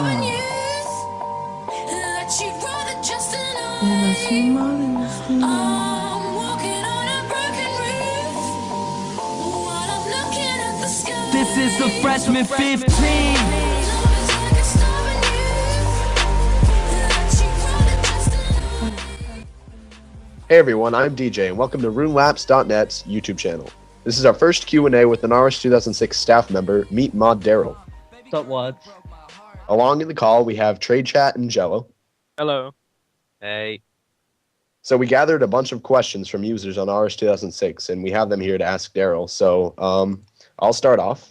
This is the freshman 15. Hey everyone, I'm DJ and welcome to Runelapse.net's YouTube channel. This is our first Q&A with an RS 2006 staff member, meet Mod Darrel. What's up, lads? Along in the call, we have Trade Chat and Jello. Hello. Hey. So we gathered a bunch of questions from users on RS 2006, and we have them here to ask Darrel. So I'll start off.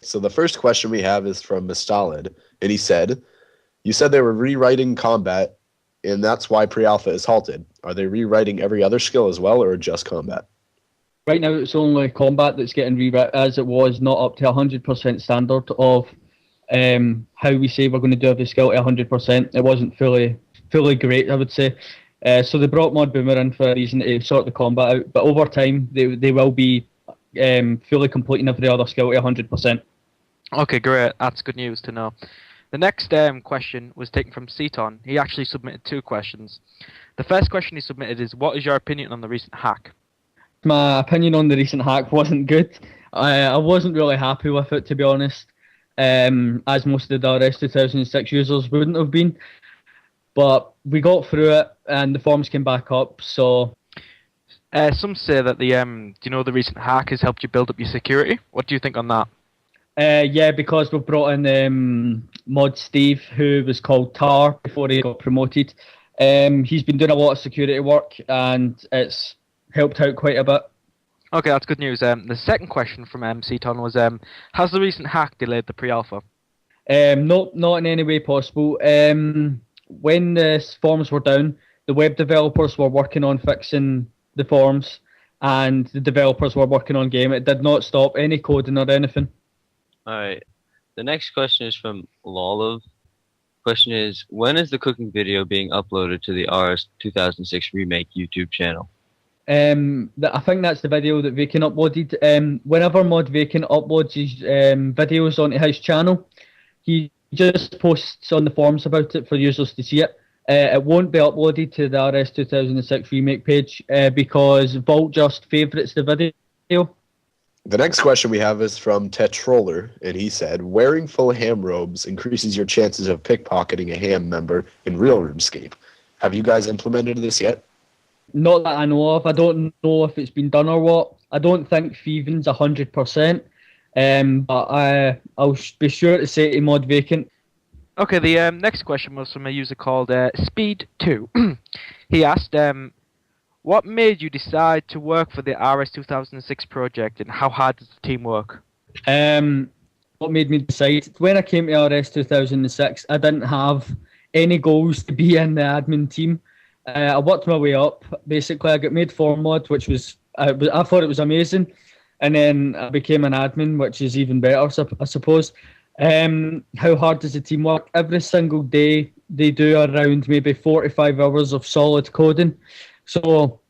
So the first question we have is from Mistalid, and he said, you said they were rewriting combat, and that's why pre-alpha is halted. Are they rewriting every other skill as well, or just combat? Right now, it's only combat that's getting rewritten, as it was not up to 100% standard of how we say we're going to do every skill to 100%. It wasn't fully great, I would say. So they brought Mod Boomer in for a reason to sort the combat out, but over time they will be fully completing every other skill to 100%. Okay, great. That's good news to know. The next question was taken from Ceton. He actually submitted 2 questions. The first question he submitted is, what is your opinion on the recent hack? My opinion on the recent hack wasn't good. I wasn't really happy with it, to be honest, as most of the RS 2006 users wouldn't have been. But we got through it, and the forums came back up, so... Some say that the recent hack has helped you build up your security. What do you think on that? Yeah, because we've brought in Mod Steve, who was called Tar before he got promoted. He's been doing a lot of security work, and it's helped out quite a bit. Okay, that's good news. The second question from Ceton was, has the recent hack delayed the pre-alpha? Not in any way possible. When the forums were down, the web developers were working on fixing the forums, and the developers were working on game. It did not stop any coding or anything. Alright, the next question is from Lolov. Question is, when is the cooking video being uploaded to the RS 2006 Remake YouTube channel? I think that's the video that Vacant uploaded. Whenever Mod Vacant uploads his videos onto his channel, he just posts on the forums about it for users to see it. It won't be uploaded to the RS 2006 Remake page because Vault just favourites the video. The next question we have is from Tetroller, and he said, wearing full ham robes increases your chances of pickpocketing a ham member in real RuneScape. Have you guys implemented this yet? Not that I know of. I don't know if it's been done or what. I don't think thieving's 100%, but I'll be sure to say to Mod Vacant. Okay, the next question was from a user called Speed2. He asked, what made you decide to work for the RS 2006 project, and how hard does the team work? What made me decide? When I came to RS 2006, I didn't have any goals to be in the admin team. I worked my way up. Basically, I got made form mod, which was I thought it was amazing, and then I became an admin, which is even better, I suppose. How hard does the team work? Every single day, they do around maybe 45 hours of solid coding. So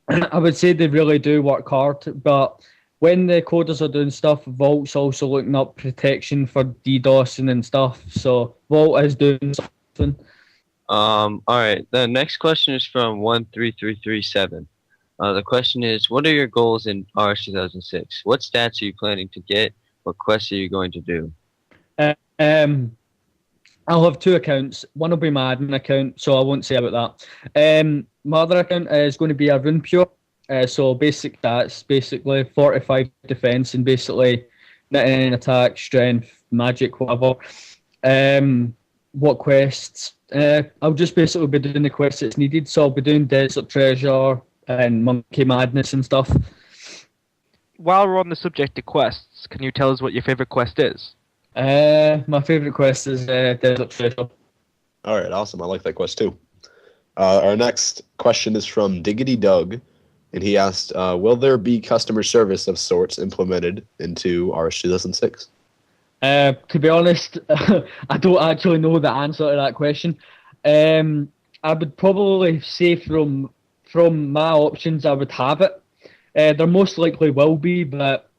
I would say they really do work hard, but when the coders are doing stuff, Vault's also looking up protection for DDoSing and stuff. So Vault is doing something. Alright, the next question is from 13337. The question is, what are your goals in RS 2006? What stats are you planning to get? What quests are you going to do? I'll have 2 accounts. One will be my admin account, so I won't say about that. My other account is going to be a Rune Pure. So basic stats, basically 45 defense and basically 99 attack, strength, magic, whatever. What quests? I'll just basically be doing the quests that's needed. So I'll be doing Desert Treasure and Monkey Madness and stuff. While we're on the subject of quests, can you tell us what your favourite quest is? My favourite quest is Desert Treasure. Alright, awesome. I like that quest too. Our next question is from Diggity Doug, and he asked, will there be customer service of sorts implemented into RS 2006? To be honest, I don't actually know the answer to that question. I would probably say from my options, I would have it. There most likely will be, but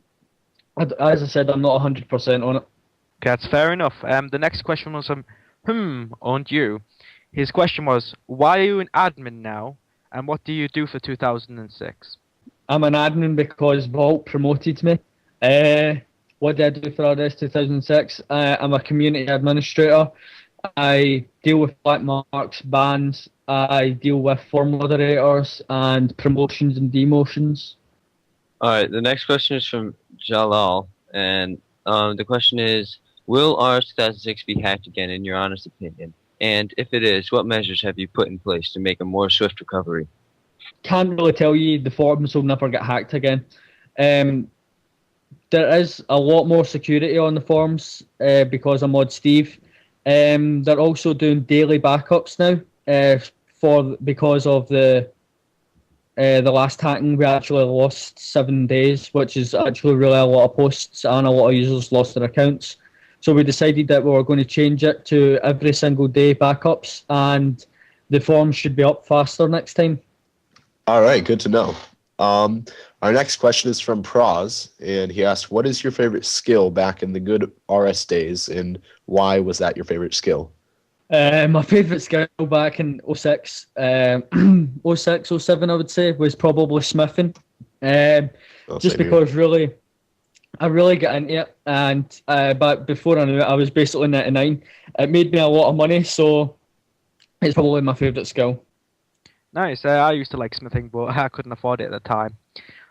as I said, I'm not 100% on it. Okay, that's fair enough. The next question was from and you. His question was, why are you an admin now, and what do you do for 2006? I'm an admin because Vault promoted me. What did I do for RS 2006? I'm a community administrator. I deal with black marks, bans. I deal with forum moderators and promotions and demotions. Alright, the next question is from Jalal, and the question is, will RS 2006 be hacked again in your honest opinion? And if it is, what measures have you put in place to make a more swift recovery? Can't really tell you the forums will never get hacked again. There is a lot more security on the forums because of Mod Steve. They're also doing daily backups now because of the last hacking. We actually lost 7 days, which is actually really a lot of posts, and a lot of users lost their accounts. So we decided that we were going to change it to every single day backups, and the forums should be up faster next time. All right, good to know. Our next question is from Praz, and he asked, what is your favorite skill back in the good RS days, and why was that your favorite skill? My favourite skill back in 06, 06, 07, I would say, was probably smithing. Just because I really got into it, and but before I knew it, I was basically 99. It made me a lot of money, so it's probably my favourite skill. Nice. I used to like smithing, but I couldn't afford it at the time.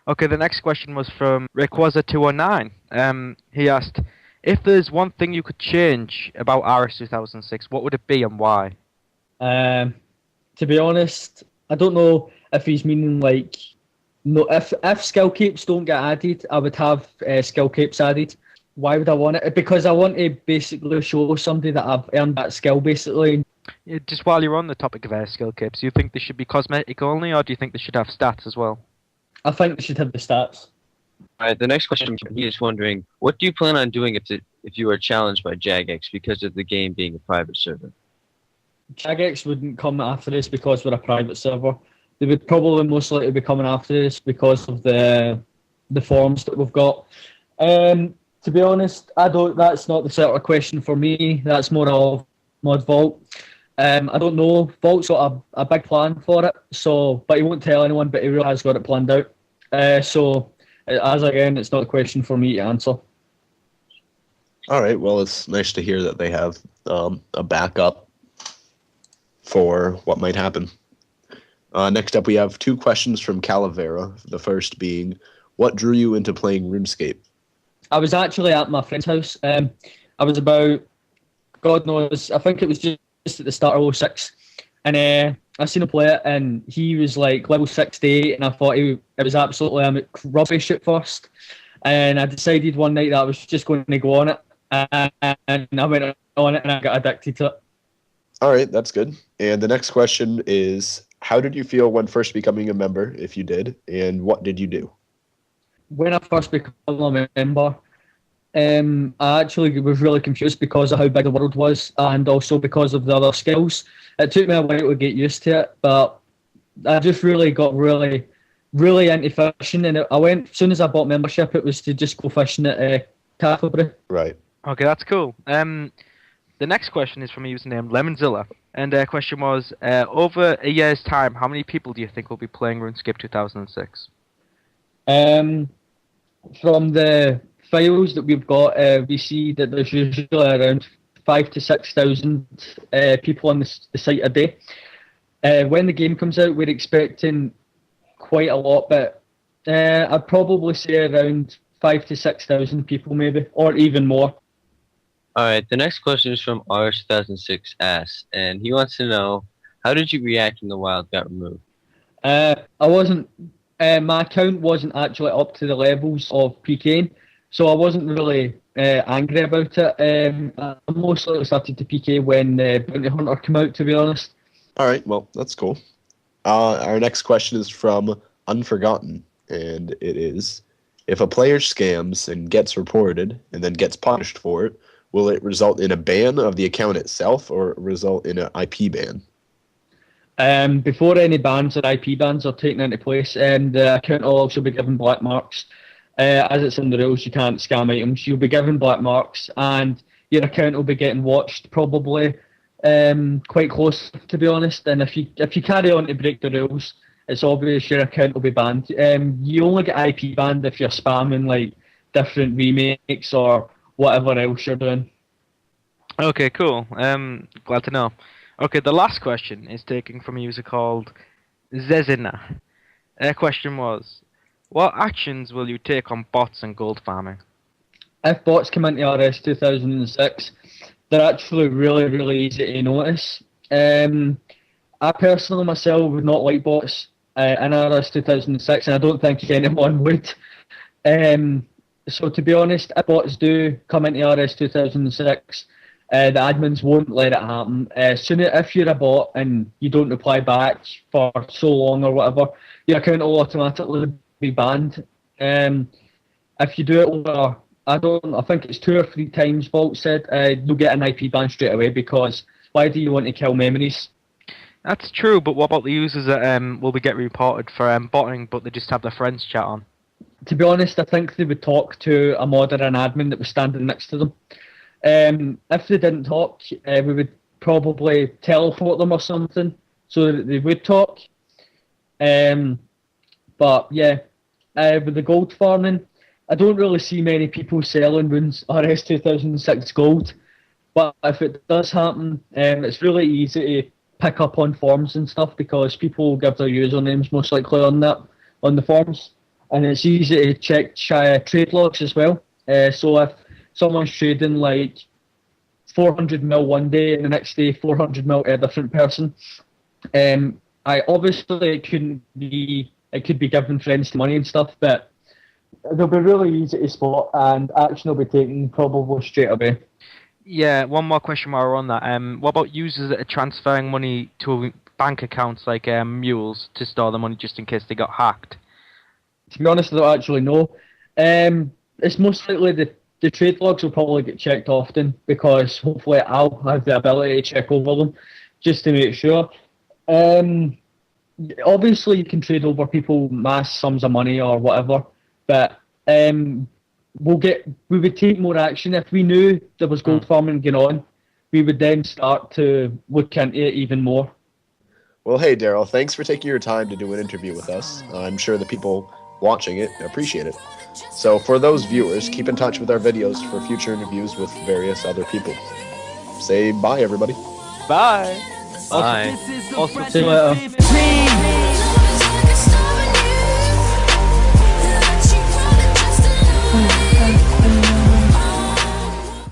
Okay, the next question was from Rickwaza209. He asked, if there's one thing you could change about RS 2006, what would it be and why? To be honest, I don't know if he's meaning like, no, if skill capes don't get added, I would have skill capes added. Why would I want it? Because I want to basically show somebody that I've earned that skill, basically. Yeah, just while you're on the topic of skill capes, do you think they should be cosmetic only, or do you think they should have stats as well? I think they should have the stats. Alright, the next question, he is wondering, what do you plan on doing if you are challenged by Jagex because of the game being a private server? Jagex wouldn't come after this because we're a private server. They would probably most likely be coming after this because of the forums that we've got. To be honest, that's not the sort of question for me. That's more of Mod Vault. I don't know. Vault's got a big plan for it, but he won't tell anyone, but he really has got it planned out. Again, it's not a question for me to answer. All right, well, it's nice to hear that they have a backup for what might happen. Next up, we have 2 questions from Calavera. The first being, what drew you into playing RuneScape? I was actually at my friend's house. I was about, God knows, I think it was just at the start of 06. And I seen him play it, and he was like level 68, and I thought it was absolutely rubbish at first. And I decided one night that I was just going to go on it, and I went on it, and I got addicted to it. All right, that's good. And the next question is, how did you feel when first becoming a member, if you did, and what did you do? When I first became a member, I actually was really confused because of how big the world was, and also because of the other skills. It took me a while to get used to it, but I just really got really into fishing, and I went, as soon as I bought membership, it was to just go fishing at Castlebury. Right. Okay, that's cool. The next question is from a username Lemonzilla, and the question was, over a year's time, how many people do you think will be playing RuneScape 2006? From the files that we've got, we see that there's usually around 5,000 to 6,000 people on the site a day. When the game comes out, we're expecting quite a lot, but I'd probably say around 5,000 to 6,000 people maybe, or even more. Alright, the next question is from R2006 S, and he wants to know, how did you react when the wild got removed? My account wasn't actually up to the levels of PKing, so I wasn't really angry about it. I mostly started to PK when Bounty Hunter came out, to be honest. All right, well, that's cool. Our next question is from Unforgotten, and it is, if a player scams and gets reported and then gets punished for it, will it result in a ban of the account itself or result in an IP ban? Before any bans or IP bans are taken into place, the account will also be given black marks. As it's in the rules, you can't scam items. You'll be given black marks, and your account will be getting watched probably quite close, to be honest. And if you carry on to break the rules, it's obvious your account will be banned. You only get IP banned if you're spamming like different remakes or whatever else you're doing. Okay, cool. Glad to know. Okay, the last question is taken from a user called Zezina. Their question was, what actions will you take on bots and gold farming? If bots come into RS 2006, they're actually really, really easy to notice. I personally myself would not like bots in RS 2006, and I don't think anyone would. So to be honest, if bots do come into RS 2006, the admins won't let it happen. If you're a bot and you don't reply back for so long or whatever, your account will automatically be banned. If you do it over, I think it's 2 or 3 times, Vault said, you'll get an IP ban straight away, because why do you want to kill memories? That's true, but what about the users that will get reported for botting, but they just have their friends chat on? To be honest, I think they would talk to a mod or an admin that was standing next to them. If they didn't talk, we would probably teleport them or something so that they would talk. But yeah, with the gold farming, I don't really see many people selling runes RS 2006 gold. But if it does happen, it's really easy to pick up on forums and stuff, because people will give their usernames most likely on the forums. And it's easy to check trade logs as well. So if someone's trading like 400 mil one day and the next day 400 mil to a different person, obviously it could be giving friends to money and stuff, but they'll be really easy to spot and action will be taken probably straight away. Yeah, one more question while we're on that. What about users that are transferring money to bank accounts like mules to store the money just in case they got hacked? To be honest, I don't actually know. It's most likely the trade logs will probably get checked often, because hopefully I'll have the ability to check over them just to make sure. Obviously, you can trade over people mass sums of money or whatever, but we would take more action if we knew there was gold farming going on. We would then start to look into it even more. Well, hey, Darrel, thanks for taking your time to do an interview with us. I'm sure the people watching it appreciate it. So for those viewers, keep in touch with our videos for future interviews with various other people. Say bye, everybody. Bye. Bye. This is the Also, freshman see you later. 15.